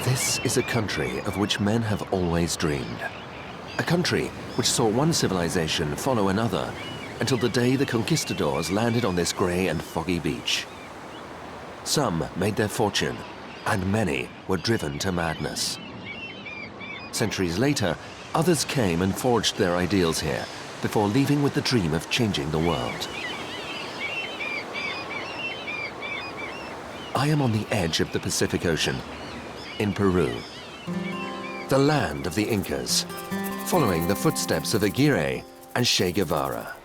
This is a country of which men have always dreamed. A country which saw one civilization follow another until the day the conquistadors landed on this grey and foggy beach. Some made their fortune, and many were driven to madness. Centuries later, others came and forged their ideals here before leaving with the dream of changing the world. I am on the edge of the Pacific Ocean, in Peru, the land of the Incas, following the footsteps of Aguirre and Che Guevara.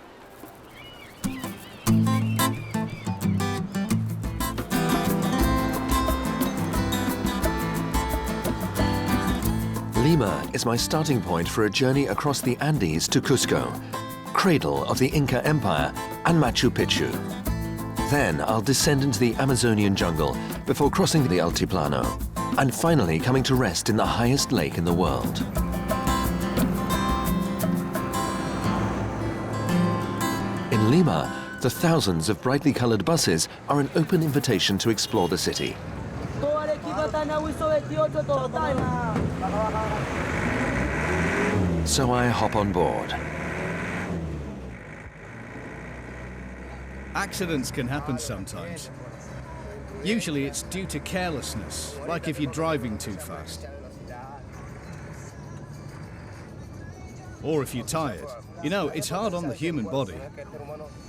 Lima is my starting point for a journey across the Andes to Cusco, cradle of the Inca Empire and Machu Picchu. Then I'll descend into the Amazonian jungle before crossing the Altiplano and finally coming to rest in the highest lake in the world. In Lima, the thousands of brightly colored buses are an open invitation to explore the city. So I hop on board. Accidents can happen sometimes. Usually it's due to carelessness, like if you're driving too fast. Or if you're tired. You know, it's hard on the human body.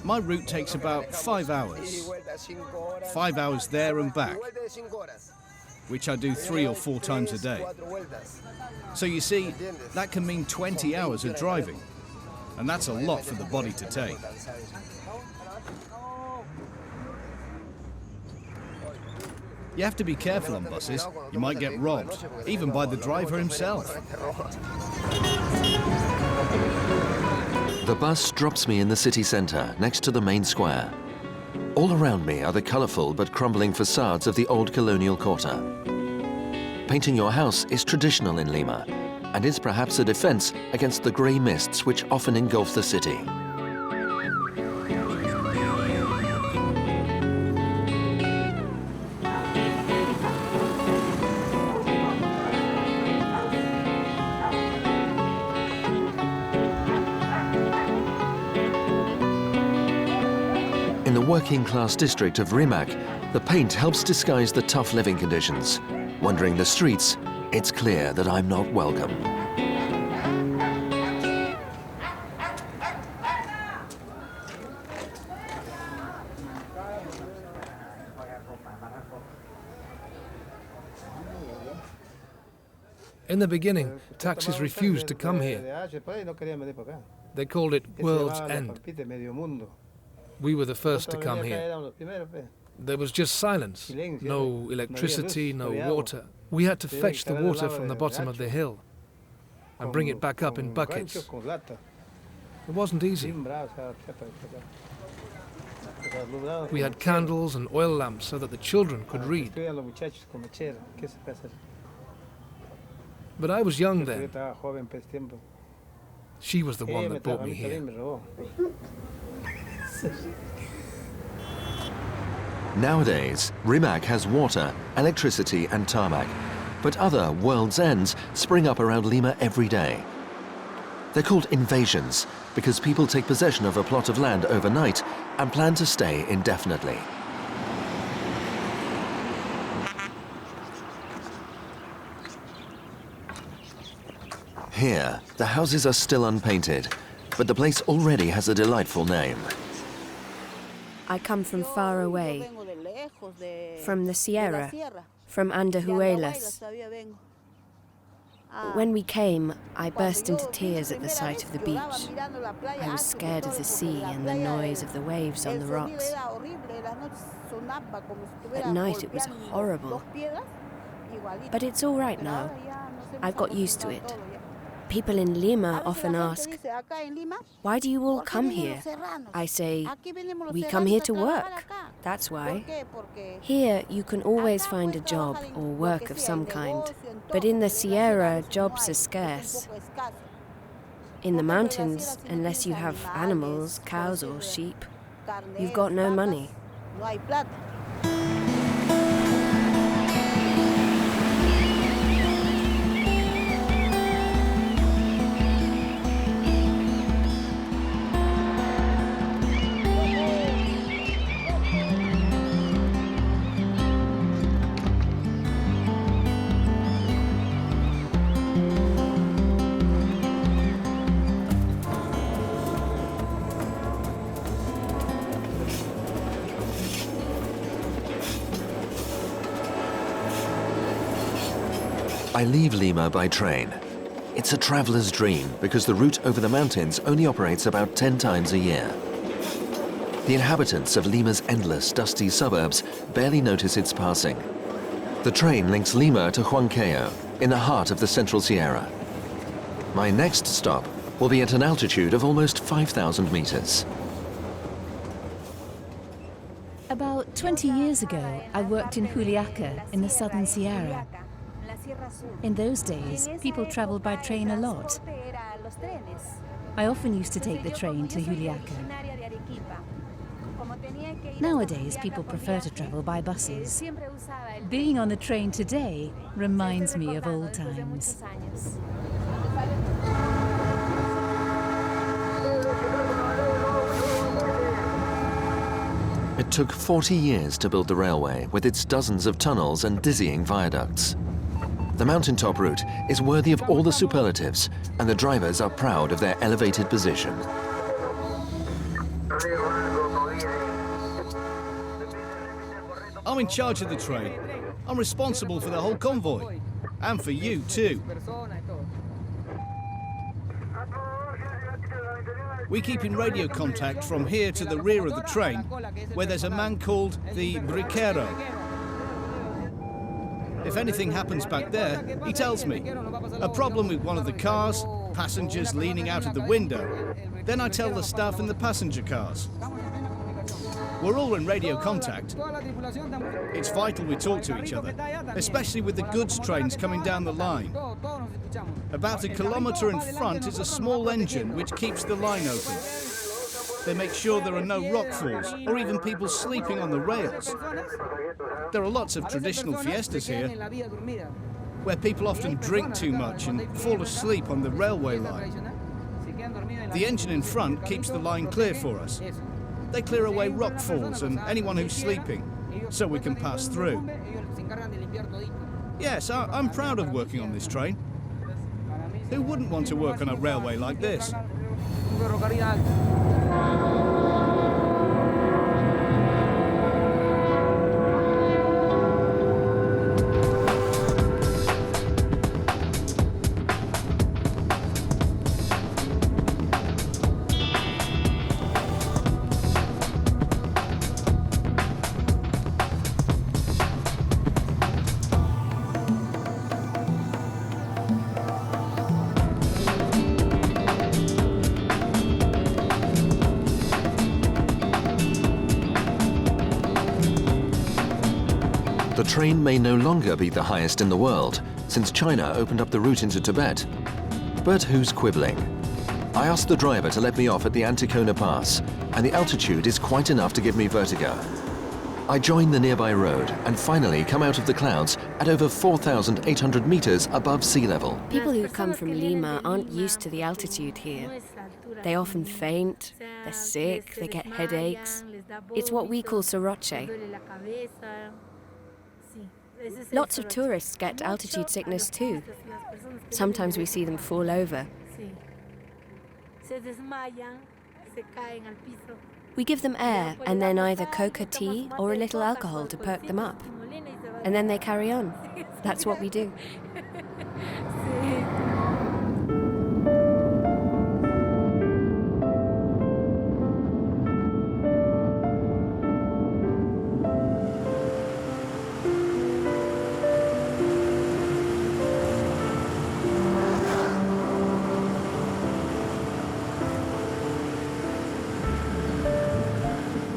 My route takes about 5 hours. 5 hours there and back, which I do 3 or 4 times a day. So you see, that can mean 20 hours of driving, and that's a lot for the body to take. You have to be careful on buses. You might get robbed, even by the driver himself. The bus drops me in the city center, next to the main square. All around me are the colorful but crumbling facades of the old colonial quarter. Painting your house is traditional in Lima, and is perhaps a defense against the gray mists which often engulf the city. In the working-class district of Rimac, the paint helps disguise the tough living conditions. Wandering the streets, it's clear that I'm not welcome. In the beginning, taxis refused to come here. They called it World's End. We were the first to come here. There was just silence, no electricity, no water. We had to fetch the water from the bottom of the hill and bring it back up in buckets. It wasn't easy. We had candles and oil lamps so that the children could read. But I was young then. She was the one that brought me here. Nowadays, Rimac has water, electricity and tarmac, but other world's ends spring up around Lima every day. They're called invasions because people take possession of a plot of land overnight and plan to stay indefinitely. Here, the houses are still unpainted, but the place already has a delightful name. I come from far away, from the Sierra, from Andehuelas. When we came, I burst into tears at the sight of the beach. I was scared of the sea and the noise of the waves on the rocks. At night it was horrible. But it's all right now. I've got used to it. People in Lima often ask, "Why do you all come here?" I say, "We come here to work. That's why." Here you can always find a job or work of some kind. But in the Sierra, jobs are scarce. In the mountains, unless you have animals, cows or sheep, you've got no money. I leave Lima by train. It's a traveler's dream because the route over the mountains only operates about 10 times a year. The inhabitants of Lima's endless, dusty suburbs barely notice its passing. The train links Lima to Huancayo, in the heart of the Central Sierra. My next stop will be at an altitude of almost 5,000 meters. About 20 years ago, I worked in Juliaca in the southern Sierra. In those days, people traveled by train a lot. I often used to take the train to Juliaca. Nowadays, people prefer to travel by buses. Being on the train today reminds me of old times. It took 40 years to build the railway with its dozens of tunnels and dizzying viaducts. The mountaintop route is worthy of all the superlatives, and the drivers are proud of their elevated position. I'm in charge of the train. I'm responsible for the whole convoy. And for you, too. We keep in radio contact from here to the rear of the train, where there's a man called the briquero. If anything happens back there, he tells me. A problem with one of the cars, passengers leaning out of the window. Then I tell the staff in the passenger cars. We're all in radio contact. It's vital we talk to each other, especially with the goods trains coming down the line. About a kilometre in front is a small engine which keeps the line open. They make sure there are no rockfalls or even people sleeping on the rails. There are lots of traditional fiestas here, where people often drink too much and fall asleep on the railway line. The engine in front keeps the line clear for us. They clear away rockfalls and anyone who's sleeping, so we can pass through. Yes, I'm proud of working on this train. Who wouldn't want to work on a railway like this? The train may no longer be the highest in the world, since China opened up the route into Tibet. But who's quibbling? I asked the driver to let me off at the Anticona Pass, and the altitude is quite enough to give me vertigo. I join the nearby road and finally come out of the clouds at over 4,800 meters above sea level. People who come from Lima aren't used to the altitude here. They often faint, they're sick, they get headaches. It's what we call soroche. Lots of tourists get altitude sickness too. Sometimes we see them fall over. We give them air and then either coca tea or a little alcohol to perk them up. And then they carry on. That's what we do.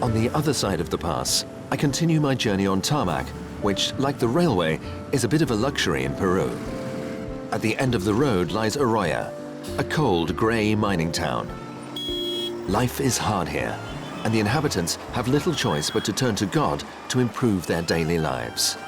On the other side of the pass, I continue my journey on tarmac, which, like the railway, is a bit of a luxury in Peru. At the end of the road lies Oroya, a cold, grey mining town. Life is hard here, and the inhabitants have little choice but to turn to God to improve their daily lives.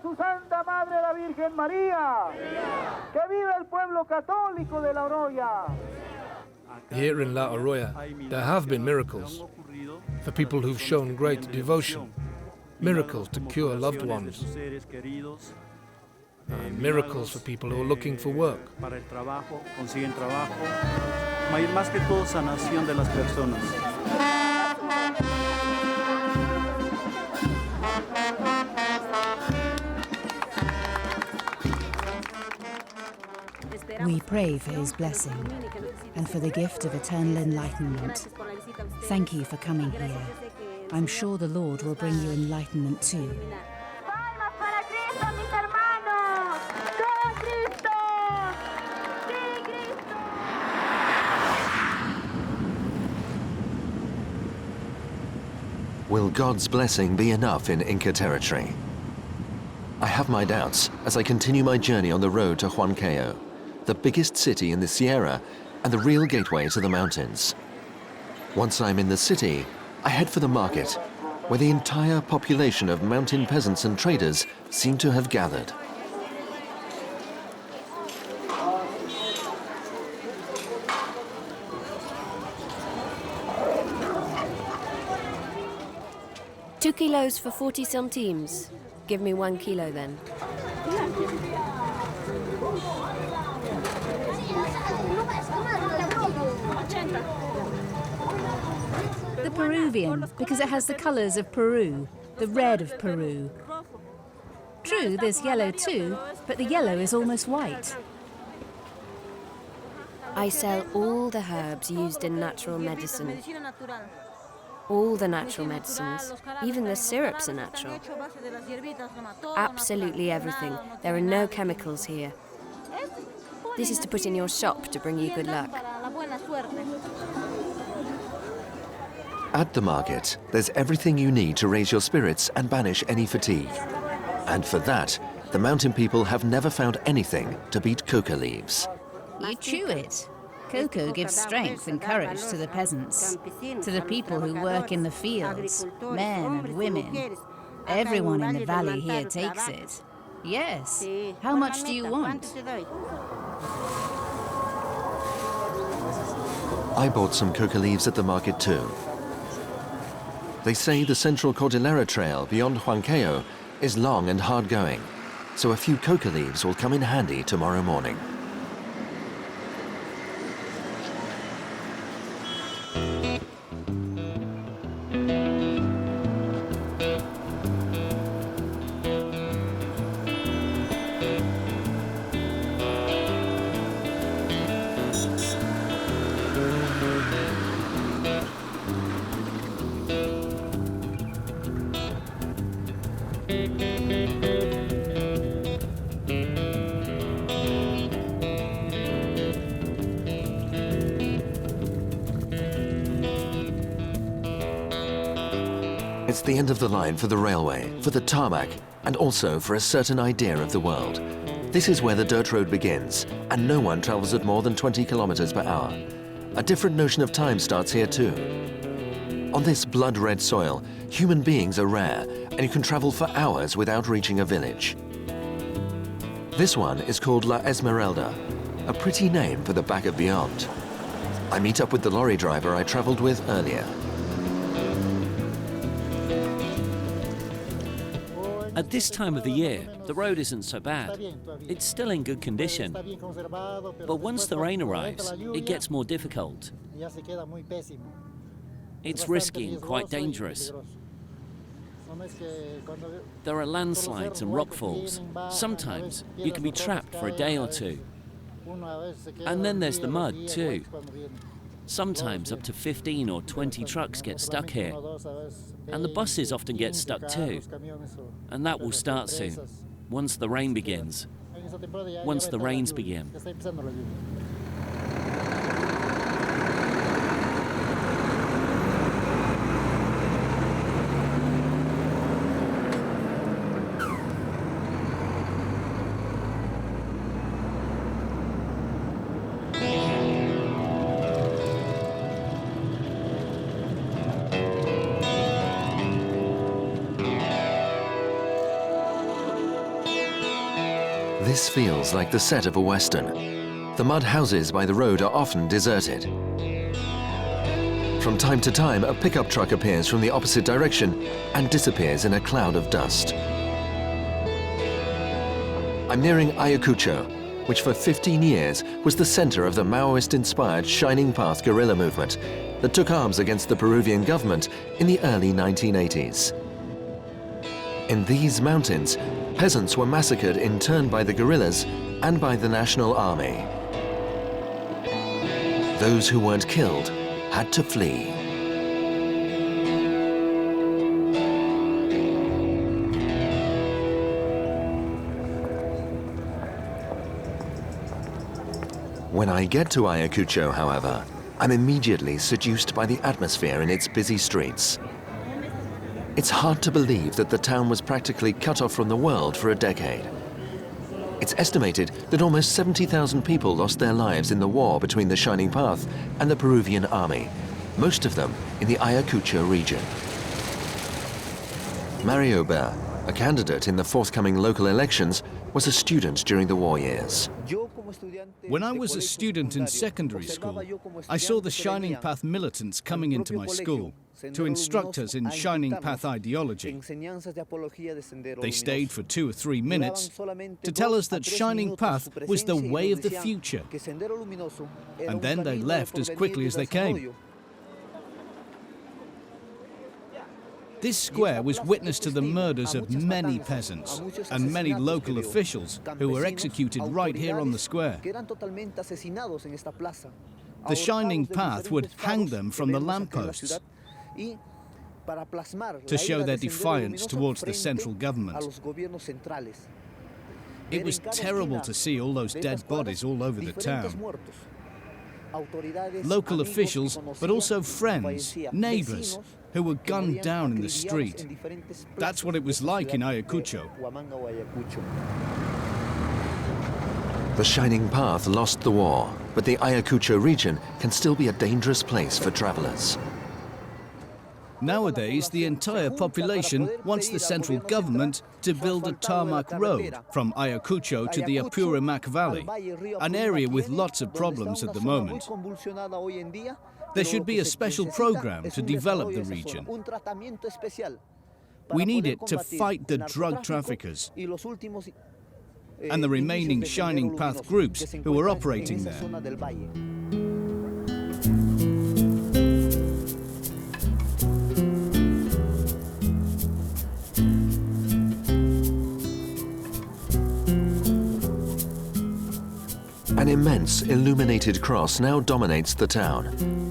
su Santa Madre la Virgen María. ¡Que viva el pueblo católico de la Oroya! Here in La Oroya, there have been miracles for people who've shown great devotion, miracles to cure loved ones, and miracles for people who are looking for work. Más que todo sanación de las personas. We pray for his blessing and for the gift of eternal enlightenment. Thank you for coming here. I'm sure the Lord will bring you enlightenment too. Will God's blessing be enough in Inca territory? I have my doubts as I continue my journey on the road to Huancayo, the biggest city in the Sierra and the real gateway to the mountains. Once I'm in the city, I head for the market, where the entire population of mountain peasants and traders seem to have gathered. Two kilos for 40 centimes. Give me 1 kilo then. The Peruvian, because it has the colours of Peru, the red of Peru. True, there's yellow too, but the yellow is almost white. I sell all the herbs used in natural medicine. All the natural medicines, even the syrups are natural. Absolutely everything. There are no chemicals here. This is to put in your shop to bring you good luck. At the market, there's everything you need to raise your spirits and banish any fatigue. And for that, the mountain people have never found anything to beat coca leaves. You chew it. Cocoa gives strength and courage to the peasants, to the people who work in the fields, men and women. Everyone in the valley here takes it. Yes. How much do you want? I bought some coca leaves at the market too. They say the Central Cordillera Trail beyond Huancayo is long and hard going, so a few coca leaves will come in handy tomorrow morning. It's the end of the line for the railway, for the tarmac, and also for a certain idea of the world. This is where the dirt road begins, and no one travels at more than 20 kilometers per hour. A different notion of time starts here too. On this blood-red soil, human beings are rare, and you can travel for hours without reaching a village. This one is called La Esmeralda, a pretty name for the back of beyond. I meet up with the lorry driver I traveled with earlier. At this time of the year, the road isn't so bad. It's still in good condition. But once the rain arrives, it gets more difficult. It's risky and quite dangerous. There are landslides and rockfalls. Sometimes you can be trapped for a day or two. And then there's the mud too. Sometimes up to 15 or 20 trucks get stuck here. And the buses often get stuck too. And that will start soon, once the rain begins. Once the rains begin. This feels like the set of a Western. The mud houses by the road are often deserted. From time to time, a pickup truck appears from the opposite direction and disappears in a cloud of dust. I'm nearing Ayacucho, which for 15 years was the center of the Maoist-inspired Shining Path guerrilla movement that took arms against the Peruvian government in the early 1980s. In these mountains, peasants were massacred in turn by the guerrillas and by the National Army. Those who weren't killed had to flee. When I get to Ayacucho, however, I'm immediately seduced by the atmosphere in its busy streets. It's hard to believe that the town was practically cut off from the world for a decade. It's estimated that almost 70,000 people lost their lives in the war between the Shining Path and the Peruvian army, most of them in the Ayacucho region. Mario Ber, a candidate in the forthcoming local elections, was a student during the war years. When I was a student in secondary school, I saw the Shining Path militants coming into my school to instruct us in Shining Path ideology. They stayed for 2 or 3 minutes to tell us that Shining Path was the way of the future, and then they left as quickly as they came. This square was witness to the murders of many peasants and many local officials who were executed right here on the square. The Shining Path would hang them from the lampposts to show their defiance towards the central government. It was terrible to see all those dead bodies all over the town. Local officials, but also friends, neighbors, who were gunned down in the street. That's what it was like in Ayacucho. The Shining Path lost the war, but the Ayacucho region can still be a dangerous place for travelers. Nowadays, the entire population wants the central government to build a tarmac road from Ayacucho to the Apurimac Valley, an area with lots of problems at the moment. There should be a special program to develop the region. We need it to fight the drug traffickers and the remaining Shining Path groups who are operating there. An immense illuminated cross now dominates the town.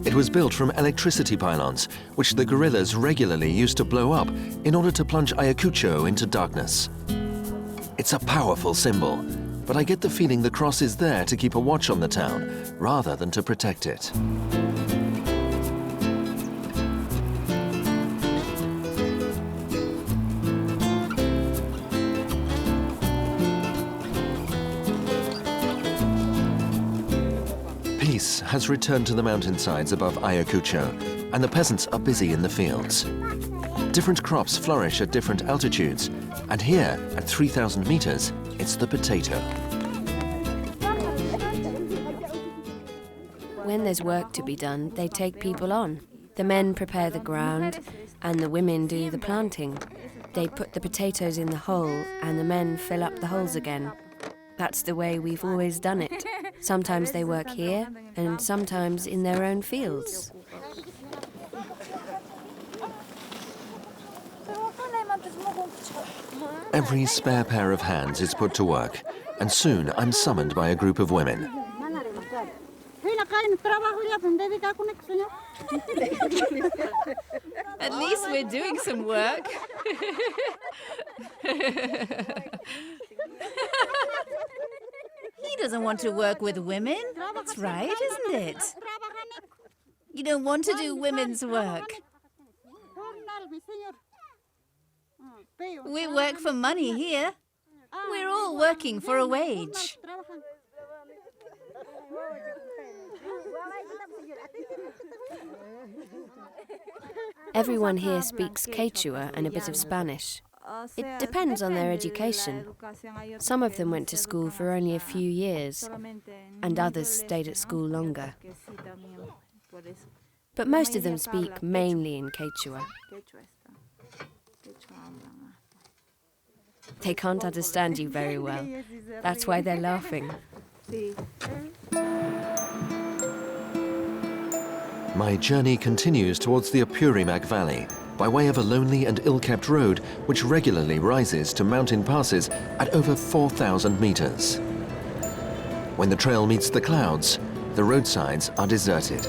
It was built from electricity pylons, which the guerrillas regularly used to blow up in order to plunge Ayacucho into darkness. It's a powerful symbol, but I get the feeling the cross is there to keep a watch on the town, rather than to protect it. Peace has returned to the mountainsides above Ayacucho, and the peasants are busy in the fields. Different crops flourish at different altitudes, and here, at 3,000 meters, it's the potato. When there's work to be done, they take people on. The men prepare the ground, and the women do the planting. They put the potatoes in the hole, and the men fill up the holes again. That's the way we've always done it. Sometimes they work here, and sometimes in their own fields. Every spare pair of hands is put to work, and soon I'm summoned by a group of women. At least we're doing some work. He doesn't want to work with women. That's right, isn't it? You don't want to do women's work. We work for money here. We're all working for a wage. Everyone here speaks Quechua and a bit of Spanish. It depends on their education. Some of them went to school for only a few years, and others stayed at school longer. But most of them speak mainly in Quechua. They can't understand you very well. That's why they're laughing. My journey continues towards the Apurimac Valley by way of a lonely and ill-kept road which regularly rises to mountain passes at over 4,000 meters. When the trail meets the clouds, the roadsides are deserted.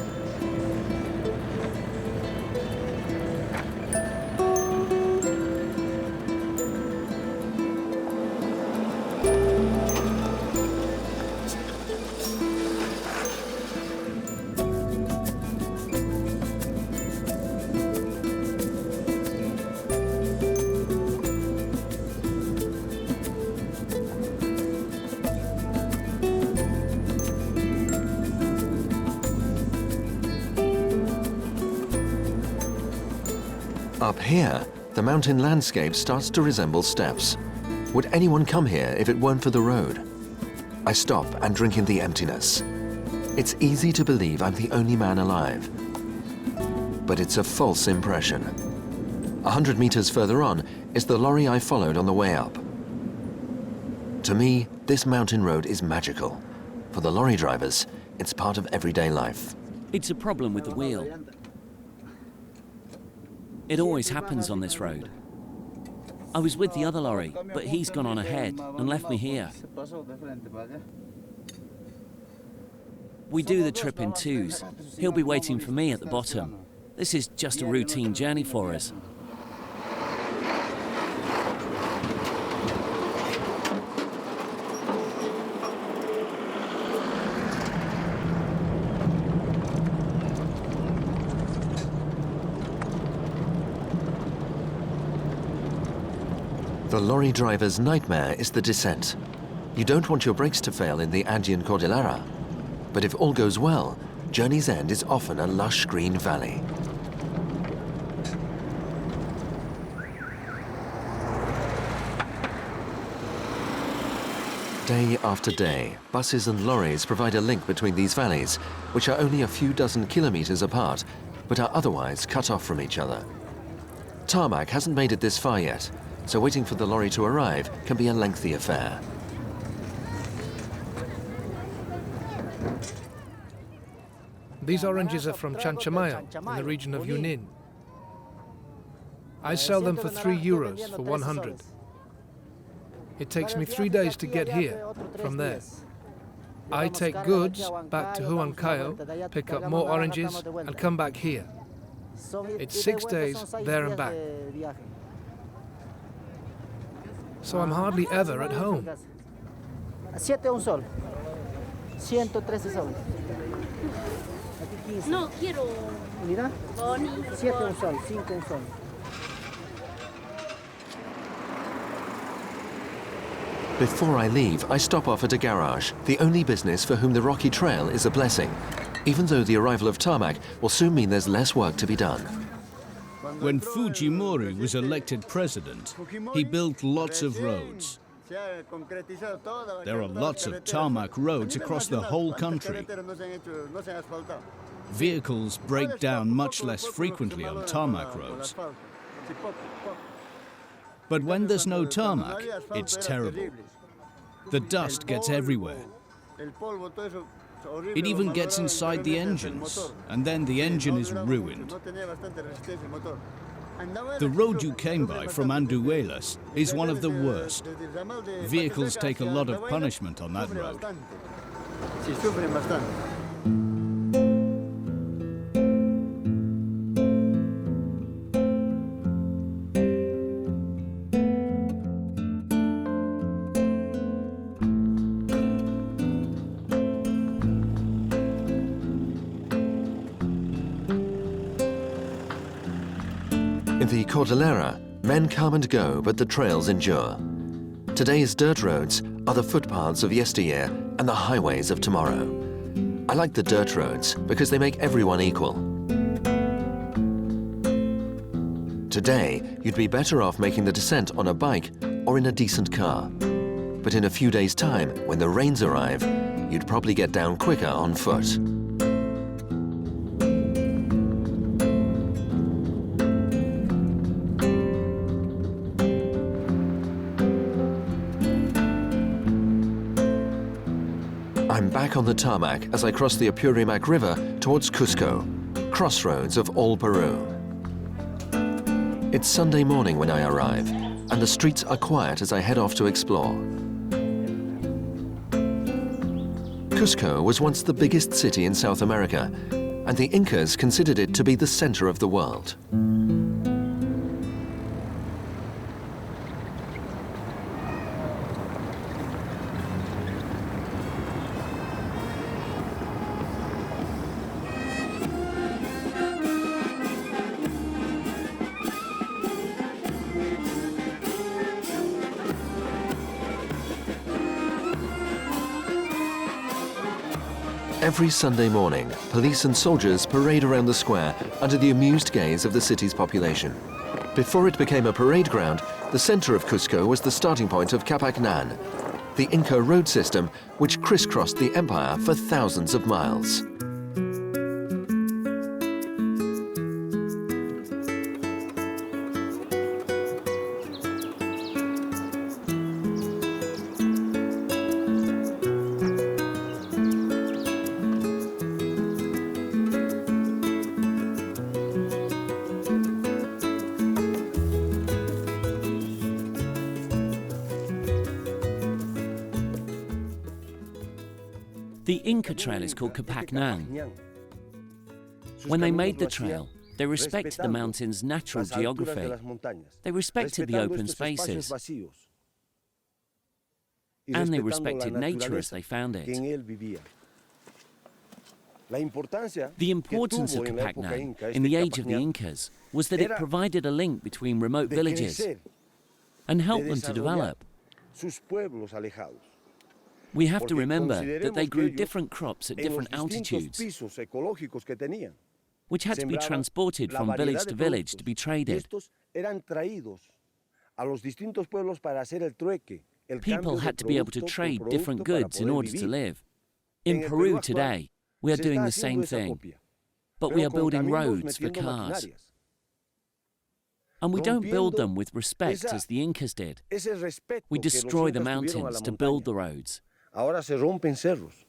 Up here, the mountain landscape starts to resemble steppes. Would anyone come here if it weren't for the road? I stop and drink in the emptiness. It's easy to believe I'm the only man alive. But it's a false impression. 100 meters further on is the lorry I followed on the way up. To me, this mountain road is magical. For the lorry drivers, it's part of everyday life. It's a problem with the wheel. It always happens on this road. I was with the other lorry, but he's gone on ahead and left me here. We do the trip in twos. He'll be waiting for me at the bottom. This is just a routine journey for us. The lorry driver's nightmare is the descent. You don't want your brakes to fail in the Andean Cordillera. But if all goes well, Journey's End is often a lush green valley. Day after day, buses and lorries provide a link between these valleys, which are only a few dozen kilometers apart, but are otherwise cut off from each other. Tarmac hasn't made it this far yet, so waiting for the lorry to arrive can be a lengthy affair. These oranges are from Chanchamayo, in the region of Yunin. I sell them for €3 for 100. It takes me 3 days to get here from there. I take goods back to Huancayo, pick up more oranges, and come back here. It's 6 days there and back. So I'm hardly ever at home. 7 un sol. 113 soles. No quiero. Mira. 7 un sol, 5 un sol. Before I leave, I stop off at a garage, the only business for whom the rocky trail is a blessing, even though the arrival of Tarmac will soon mean there's less work to be done. When Fujimori was elected president, he built lots of roads. There are lots of tarmac roads across the whole country. Vehicles break down much less frequently on tarmac roads. But when there's no tarmac, it's terrible. The dust gets everywhere. It even gets inside the engines, and then the engine is ruined. The road you came by from Anduelas is one of the worst. Vehicles take a lot of punishment on that road. In the Cordillera, men come and go, but the trails endure. Today's dirt roads are the footpaths of yesteryear and the highways of tomorrow. I like the dirt roads because they make everyone equal. Today, you'd be better off making the descent on a bike or in a decent car. But in a few days' time, when the rains arrive, you'd probably get down quicker on foot. I'm back on the tarmac as I cross the Apurimac River towards Cusco, crossroads of all Peru. It's Sunday morning when I arrive, and the streets are quiet as I head off to explore. Cusco was once the biggest city in South America, and the Incas considered it to be the center of the world. Every Sunday morning, police and soldiers parade around the square under the amused gaze of the city's population. Before it became a parade ground, the center of Cusco was the starting point of Capacnan, the Inca road system which crisscrossed the empire for thousands of miles. The Inca trail is called Capacnan. When they made the trail, they respected the mountain's natural geography. They respected the open spaces. And they respected nature as they found it. The importance of Capacnan in the age of the Incas was that it provided a link between remote villages and helped them to develop. We have to remember that they grew different crops at different altitudes, which had to be transported from village to village to be traded. People had to be able to trade different goods in order to live. In Peru today, we are doing the same thing, but we are building roads for cars. And we don't build them with respect as the Incas did. We destroy the mountains to build the roads. Ahora se rompen cerros.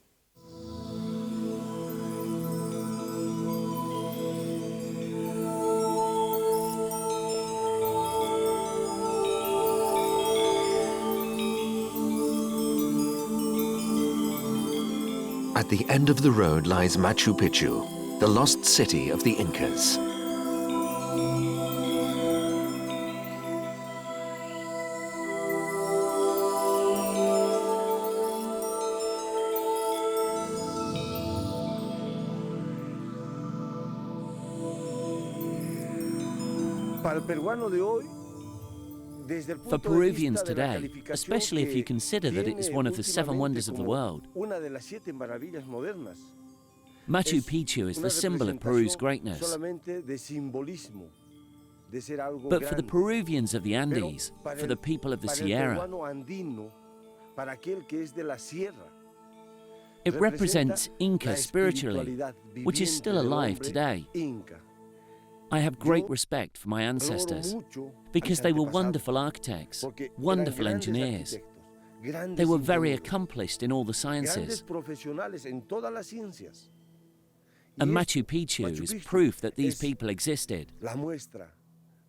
At the end of the road lies Machu Picchu, the lost city of the Incas. For Peruvians today, especially if you consider that it is one of the 7 wonders of the world, Machu Picchu is the symbol of Peru's greatness. But for the Peruvians of the Andes, for the people of the Sierra, it represents Inca spiritually, which is still alive today. I have great respect for my ancestors because they were wonderful architects, wonderful engineers. They were very accomplished in all the sciences. And Machu Picchu is proof that these people existed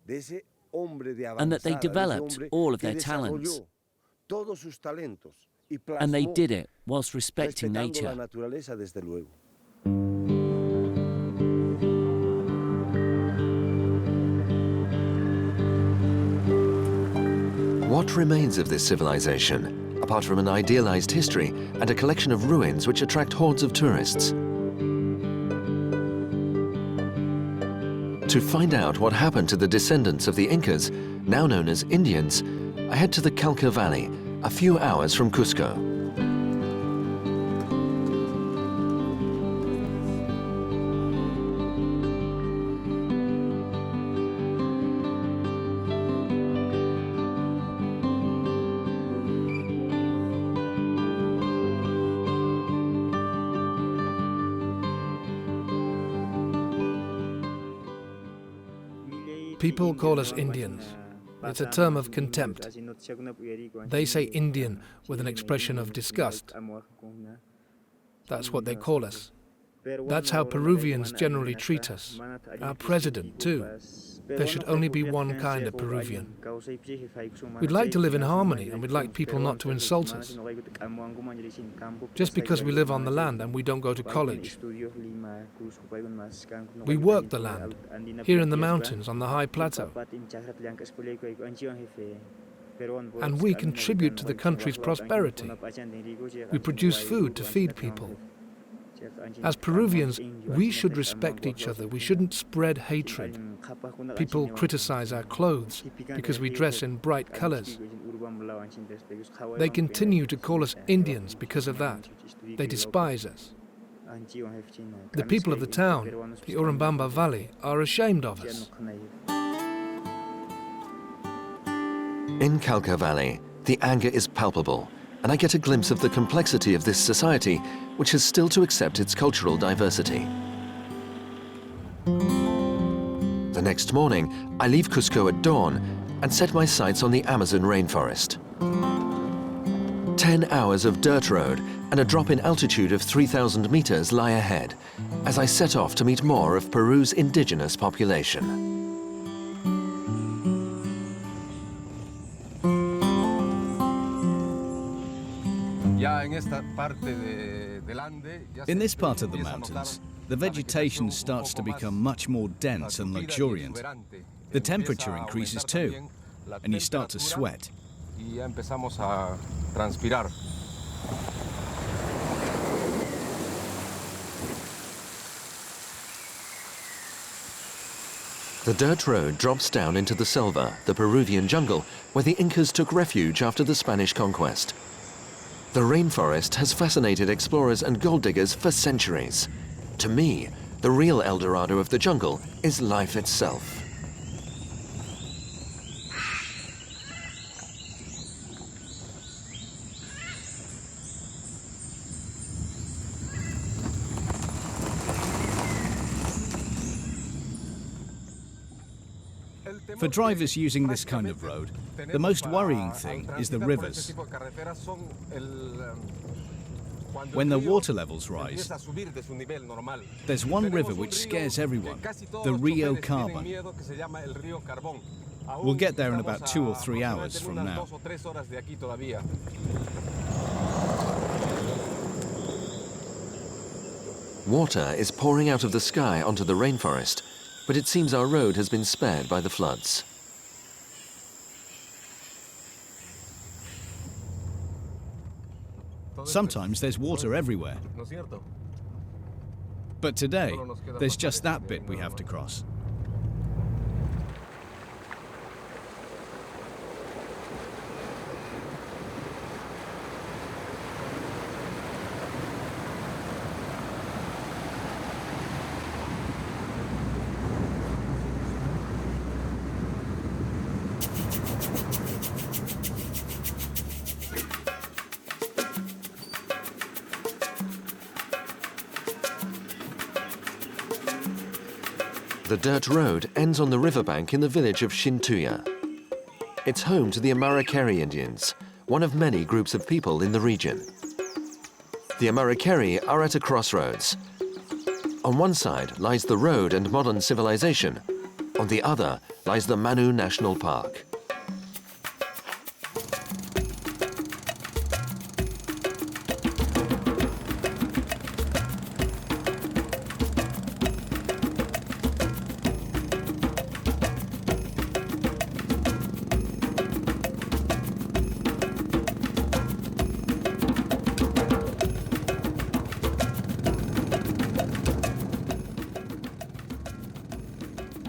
and that they developed all of their talents. And they did it whilst respecting nature. What remains of this civilization, apart from an idealized history and a collection of ruins which attract hordes of tourists? To find out what happened to the descendants of the Incas, now known as Indians, I head to the Cauca Valley, a few hours from Cusco. People call us Indians. It's a term of contempt. They say Indian with an expression of disgust. That's what they call us. That's how Peruvians generally treat us. Our president, too. There should only be one kind of Peruvian. We'd like to live in harmony, and we'd like people not to insult us. Just because we live on the land and we don't go to college. We work the land, here in the mountains, on the high plateau. And we contribute to the country's prosperity. We produce food to feed people. As Peruvians, we should respect each other. We shouldn't spread hatred. People criticize our clothes because we dress in bright colors. They continue to call us Indians because of that. They despise us. The people of the town, the Urubamba Valley, are ashamed of us. In Cauca Valley, the anger is palpable, and I get a glimpse of the complexity of this society, which has still to accept its cultural diversity. The next morning, I leave Cusco at dawn and set my sights on the Amazon rainforest. 10 hours of dirt road and a drop in altitude of 3,000 meters lie ahead as I set off to meet more of Peru's indigenous population. In this part of the mountains, the vegetation starts to become much more dense and luxuriant. The temperature increases too, and you start to sweat. The dirt road drops down into the selva, the Peruvian jungle, where the Incas took refuge after the Spanish conquest. The rainforest has fascinated explorers and gold diggers for centuries. To me, the real El Dorado of the jungle is life itself. For drivers using this kind of road, the most worrying thing is the rivers. When the water levels rise, there's one river which scares everyone, the Rio Carbon. We'll get there in about 2 or 3 hours from now. Water is pouring out of the sky onto the rainforest, but it seems our road has been spared by the floods. Sometimes there's water everywhere. But today, there's just that bit we have to cross. The dirt road ends on the riverbank in the village of Shintuya. It's home to the Amaracari Indians, one of many groups of people in the region. The Amaracari are at a crossroads. On one side lies the road and modern civilization. On the other lies the Manu National Park.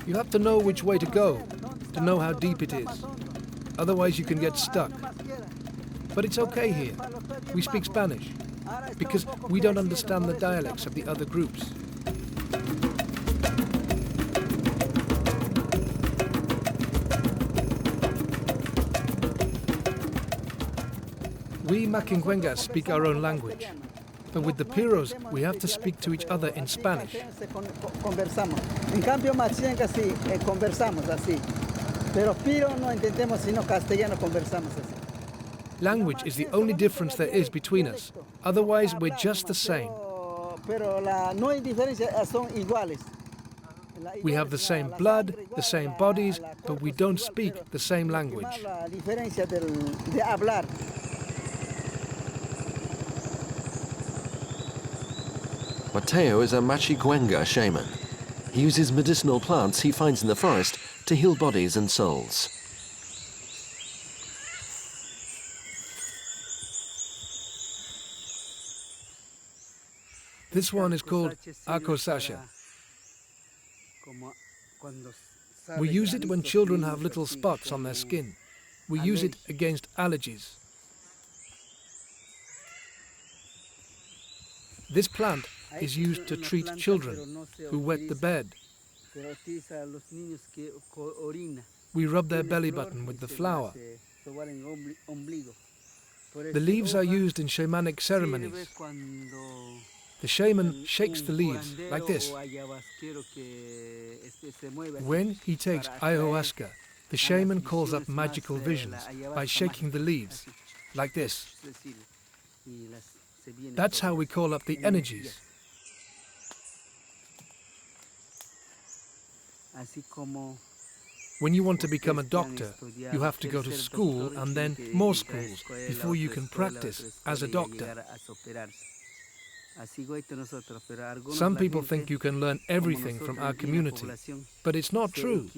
You have to know which way to go, to know how deep it is. Otherwise you can get stuck. But it's okay here. We speak Spanish, because we don't understand the dialects of the other groups. We Makingwengas speak our own language. But with the Piros, we have to speak to each other in Spanish. Conversamos. En cambio, Machinga sí, conversamos así. Pero Piro no entendemos sino castellano, conversamos así. Language is the only difference there is between us. Otherwise, we're just the same. No hay diferencia, son iguales. We have the same blood, the same bodies, but we don't speak the same language. La diferencia de hablar. Mateo is a Machiguenga shaman. He uses medicinal plants he finds in the forest to heal bodies and souls. This one is called acosasha. We use it when children have little spots on their skin. We use it against allergies. This plant is used to treat children who wet the bed. We rub their belly button with the flower. The leaves are used in shamanic ceremonies. The shaman shakes the leaves like this. When he takes ayahuasca, the shaman calls up magical visions by shaking the leaves like this. That's how we call up the energies. When you want to become a doctor, you have to go to school and then more schools before you can practice as a doctor. Some people think you can learn everything from our community, but it's not true.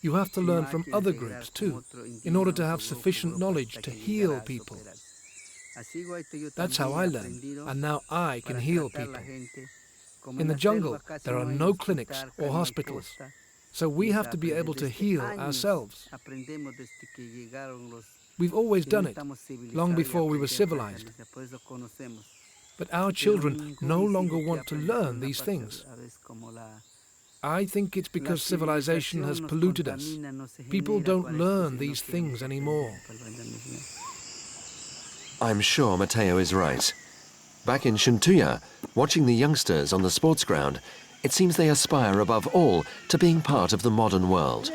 You have to learn from other groups too, in order to have sufficient knowledge to heal people. That's how I learned, and now I can heal people. In the jungle, there are no clinics or hospitals, so we have to be able to heal ourselves. We've always done it, long before we were civilized. But our children no longer want to learn these things. I think it's because civilization has polluted us. People don't learn these things anymore. I'm sure Mateo is right. Back in Xintuya, watching the youngsters on the sports ground, it seems they aspire above all to being part of the modern world.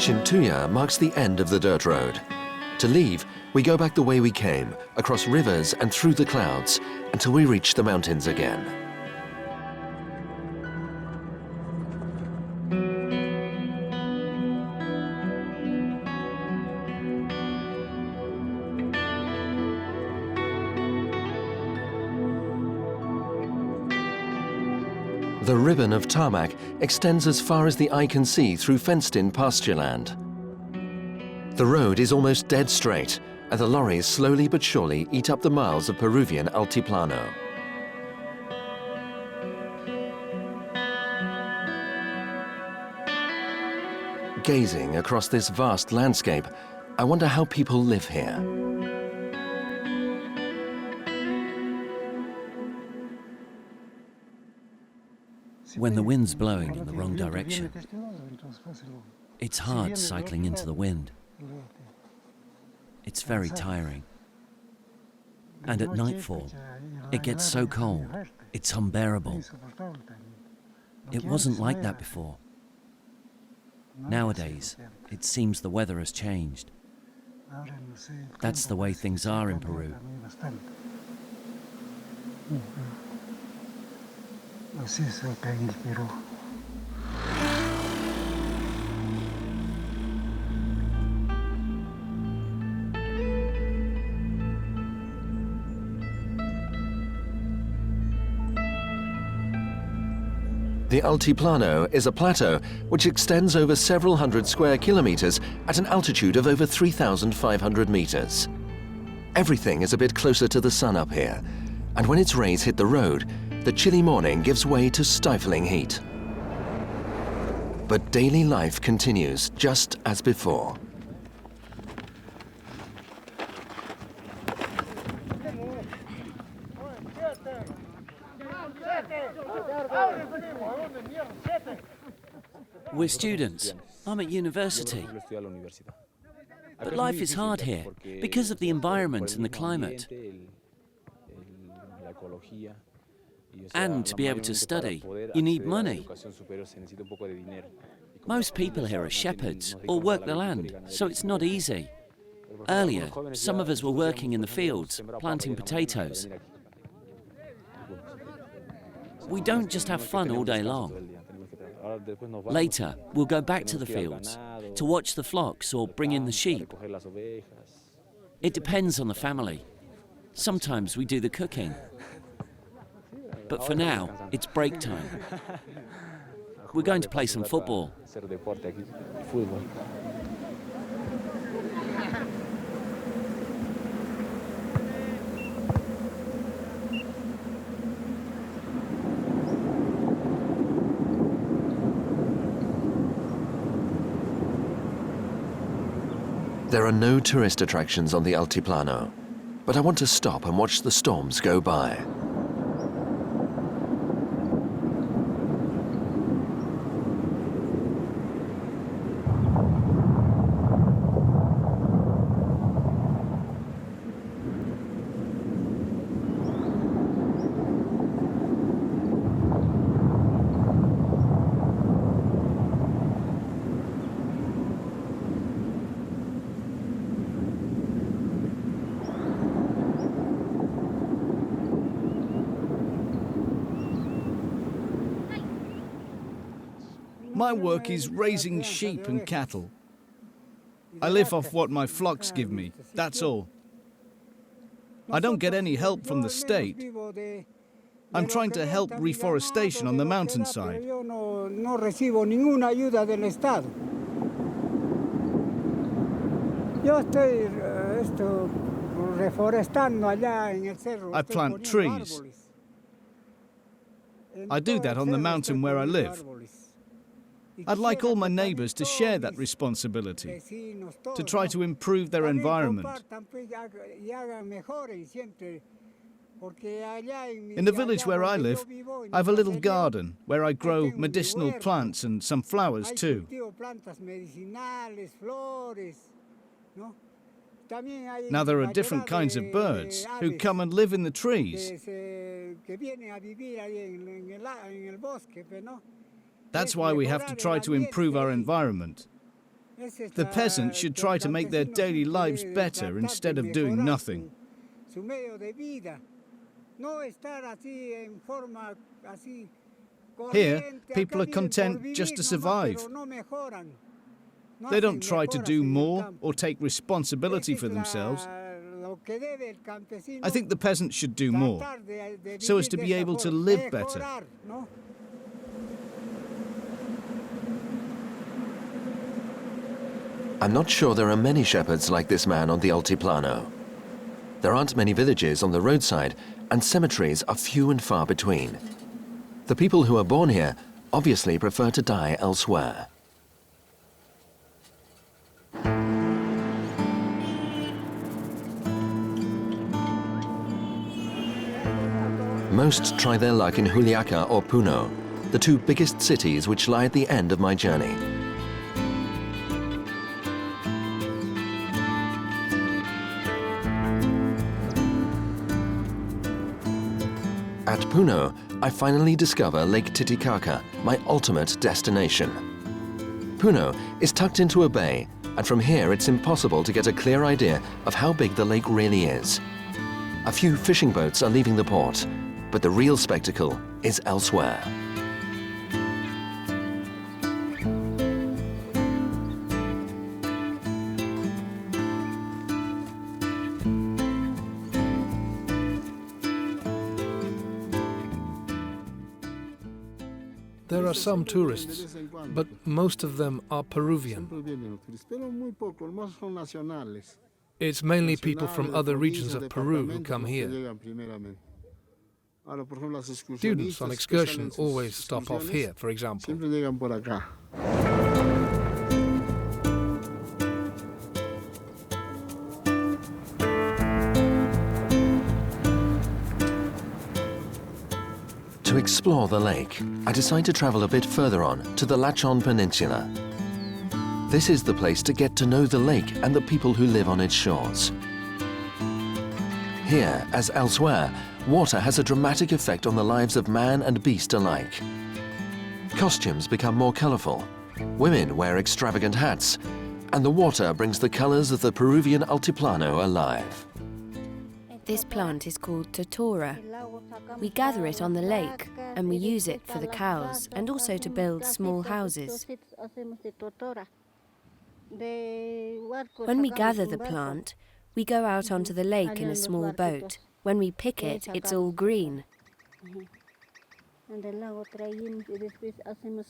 Xintuya marks the end of the dirt road. To leave, we go back the way we came, across rivers and through the clouds, until we reach the mountains again. The ribbon of tarmac extends as far as the eye can see through fenced-in pasture land. The road is almost dead straight, and the lorries slowly but surely eat up the miles of Peruvian Altiplano. Gazing across this vast landscape, I wonder how people live here. When the wind's blowing in the wrong direction, it's hard cycling into the wind. It's very tiring. And at nightfall, it gets so cold, it's unbearable. It wasn't like that before. Nowadays, it seems the weather has changed. That's the way things are in Peru. Así es acá en el Perú. The Altiplano is a plateau which extends over several hundred square kilometers at an altitude of over 3,500 meters. Everything is a bit closer to the sun up here, and when its rays hit the road, the chilly morning gives way to stifling heat. But daily life continues just as before. We're students. I'm at university. But life is hard here because of the environment and the climate. And to be able to study, you need money. Most people here are shepherds or work the land, so it's not easy. Earlier, some of us were working in the fields, planting potatoes. We don't just have fun all day long. Later, we'll go back to the fields to watch the flocks or bring in the sheep. It depends on the family. Sometimes we do the cooking. But for now, it's break time. We're going to play some football. There are no tourist attractions on the Altiplano, but I want to stop and watch the storms go by. My work is raising sheep and cattle. I live off what my flocks give me, that's all. I don't get any help from the state. I'm trying to help reforestation on the mountainside. I plant trees. I do that on the mountain where I live. I'd like all my neighbors to share that responsibility, to try to improve their environment. In the village where I live, I have a little garden where I grow medicinal plants and some flowers too. Now there are different kinds of birds who come and live in the trees. That's why we have to try to improve our environment. The peasants should try to make their daily lives better instead of doing nothing. Here, people are content just to survive. They don't try to do more or take responsibility for themselves. I think the peasants should do more, so as to be able to live better. I'm not sure there are many shepherds like this man on the Altiplano. There aren't many villages on the roadside, and cemeteries are few and far between. The people who are born here obviously prefer to die elsewhere. Most try their luck in Juliaca or Puno, the two biggest cities which lie at the end of my journey. At Puno, I finally discover Lake Titicaca, my ultimate destination. Puno is tucked into a bay, and from here it's impossible to get a clear idea of how big the lake really is. A few fishing boats are leaving the port, but the real spectacle is elsewhere. There are some tourists, but most of them are Peruvian. It's mainly people from other regions of Peru who come here. Students on excursion always stop off here, for example. To explore the lake, I decide to travel a bit further on to the Lachon Peninsula. This is the place to get to know the lake and the people who live on its shores. Here, as elsewhere, water has a dramatic effect on the lives of man and beast alike. Costumes become more colorful, women wear extravagant hats, and the water brings the colors of the Peruvian Altiplano alive. This plant is called totora. We gather it on the lake and we use it for the cows and also to build small houses. When we gather the plant, we go out onto the lake in a small boat. When we pick it, it's all green.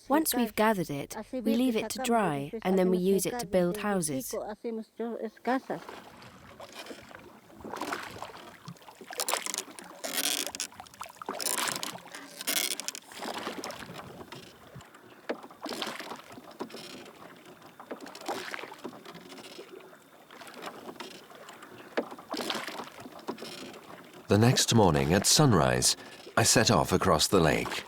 Once we've gathered it, we leave it to dry and then we use it to build houses. The next morning at sunrise, I set off across the lake.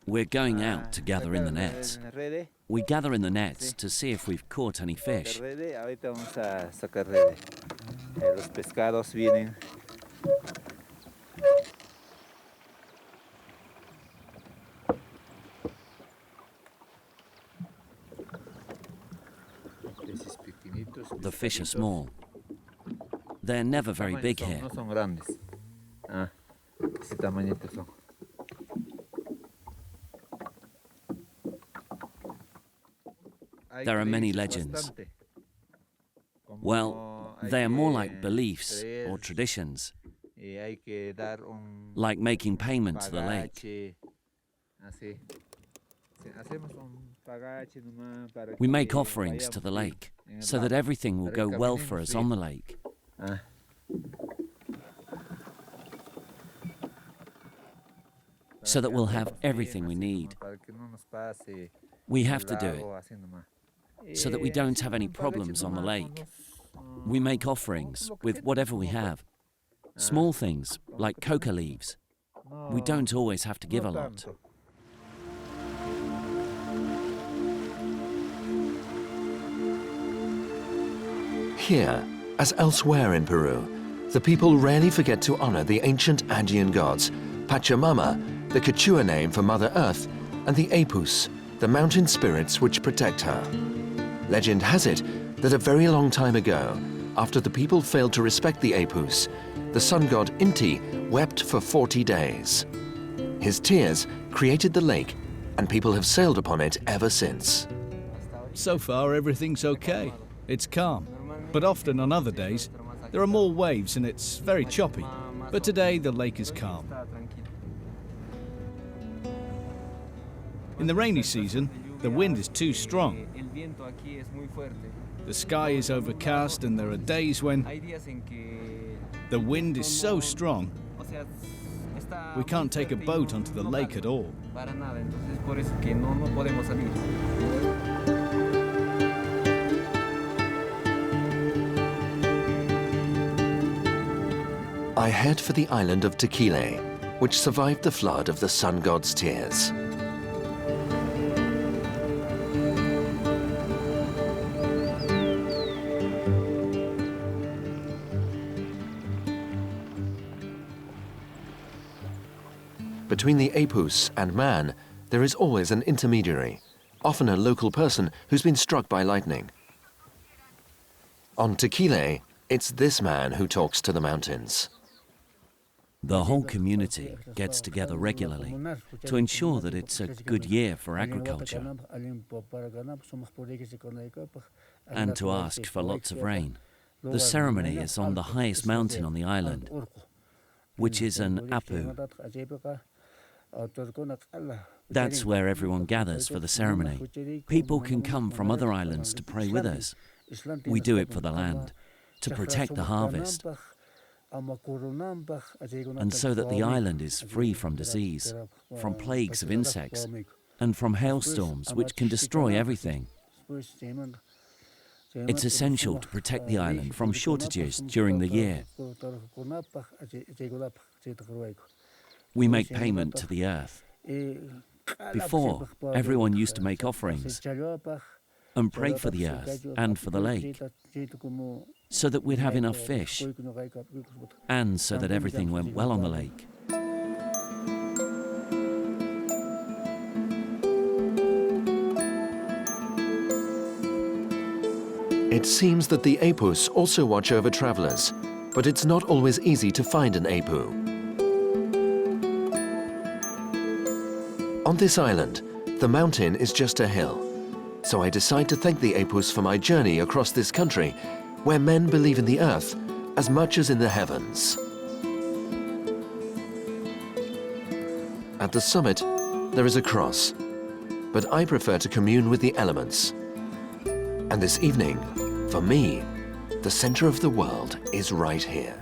We're going out to gather in the nets. We gather in the nets to see if we've caught any fish. The fish are small. They're never very big here. There are many legends. Well, they are more like beliefs or traditions, like making payment to the lake. We make offerings to the lake so that everything will go well for us on the lake. So that we'll have everything we need. We have to do it so that we don't have any problems on the lake. We make offerings with whatever we have. Small things like coca leaves. We don't always have to give a lot. Here, as elsewhere in Peru, the people rarely forget to honor the ancient Andean gods, Pachamama, the Quechua name for Mother Earth, and the Apus, the mountain spirits which protect her. Legend has it that a very long time ago, after the people failed to respect the Apus, the sun god Inti wept for 40 days. His tears created the lake, and people have sailed upon it ever since. So far, everything's okay. It's calm. But often on other days, there are more waves and it's very choppy. But today, the lake is calm. In the rainy season, the wind is too strong. The sky is overcast and there are days when the wind is so strong, we can't take a boat onto the lake at all. I head for the island of Tequila, which survived the flood of the sun god's tears. Between the Apus and man, there is always an intermediary, often a local person who's been struck by lightning. On Tequila, it's this man who talks to the mountains. The whole community gets together regularly to ensure that it's a good year for agriculture and to ask for lots of rain. The ceremony is on the highest mountain on the island, which is an apu. That's where everyone gathers for the ceremony. People can come from other islands to pray with us. We do it for the land, to protect the harvest, and so that the island is free from disease, from plagues of insects, and from hailstorms which can destroy everything. It's essential to protect the island from shortages during the year. We make payment to the earth. Before, everyone used to make offerings and pray for the earth and for the lake, so that we'd have enough fish, and so that everything went well on the lake. It seems that the Apus also watch over travelers, but it's not always easy to find an Apu. On this island, the mountain is just a hill, so I decide to thank the Apus for my journey across this country, where men believe in the earth as much as in the heavens. At the summit, there is a cross, but I prefer to commune with the elements. And this evening, for me, the center of the world is right here.